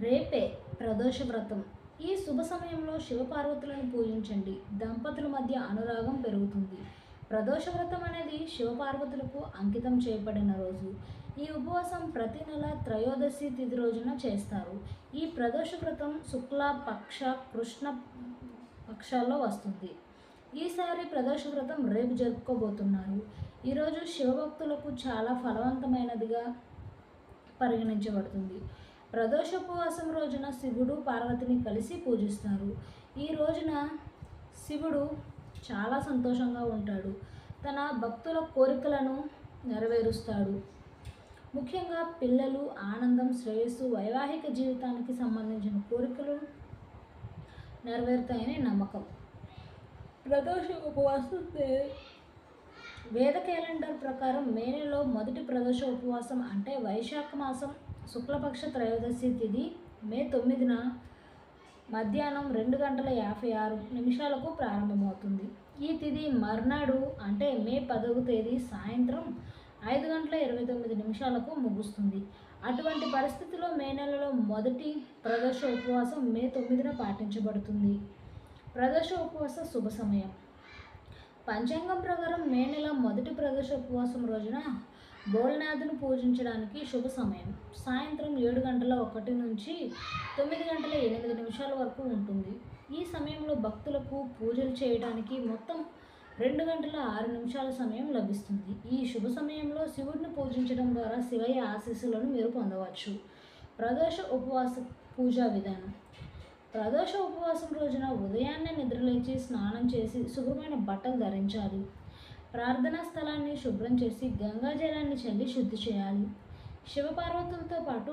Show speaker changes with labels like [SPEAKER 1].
[SPEAKER 1] రేపే ప్రదోష వ్రతం. ఈ శుభ సమయంలో శివపార్వతులను పూజించండి. దంపతుల మధ్య అనురాగం పెరుగుతుంది. ప్రదోష వ్రతం అనేది శివపార్వతులకు అంకితం చేయబడిన రోజు. ఈ ఉపవాసం ప్రతి నెల త్రయోదశి తిథి రోజున చేస్తారు. ఈ ప్రదోష వ్రతం శుక్ల పక్ష కృష్ణ పక్షాల్లో వస్తుంది. ఈసారి ప్రదోష వ్రతం రేపు జరుపుకోబోతున్నారు. ఈరోజు శివభక్తులకు చాలా ఫలవంతమైనదిగా పరిగణించబడుతుంది. ప్రదోష ఉపవాసం రోజున శివుడు పార్వతిని కలిసి పూజిస్తారు. ఈ రోజున శివుడు చాలా సంతోషంగా ఉంటాడు. తన భక్తుల కోరికలను నెరవేరుస్తాడు. ముఖ్యంగా పిల్లలు, ఆనందం, శ్రేయస్సు, వైవాహిక జీవితానికి సంబంధించిన కోరికలు నెరవేరుతాయని నమ్మకం. ప్రదోష ఉపవాసం వేద క్యాలెండర్ ప్రకారం మే నెలలో మొదటి ప్రదోష ఉపవాసం అంటే వైశాఖ మాసం శుక్లపక్ష త్రయోదశి తిథి మే 9న మధ్యాహ్నం 2:56 ప్రారంభమవుతుంది. ఈ తిథి మర్నాడు అంటే మే 10వ తేదీ సాయంత్రం 5:29 ముగుస్తుంది. అటువంటి పరిస్థితిలో మే నెలలో మొదటి ప్రదోష ఉపవాసం మే 9న పాటించబడుతుంది. ప్రదోష ఉపవాస శుభ సమయం. పంచాంగం ప్రకారం మే నెల మొదటి ప్రదోష ఉపవాసం రోజున భోలేనాథుని పూజించడానికి శుభ సమయం సాయంత్రం 7:01 నుంచి 9:08 వరకు ఉంటుంది. ఈ సమయంలో భక్తులకు పూజలు చేయడానికి మొత్తం 2:06 సమయం లభిస్తుంది. ఈ శుభ సమయంలో శివుడిని పూజించడం ద్వారా శివయ్య ఆశీస్సులను మీరు పొందవచ్చు. ప్రదోష ఉపవాస పూజా విధానం. ప్రదోష ఉపవాసం రోజున ఉదయాన్నే నిద్రలేచి స్నానం చేసి శుభ్రమైన బట్టలు ధరించాలి. ప్రార్థనా స్థలాన్ని శుభ్రం చేసి గంగాజలాన్ని చల్లి శుద్ధి చేయాలి. శివపార్వతులతో పాటు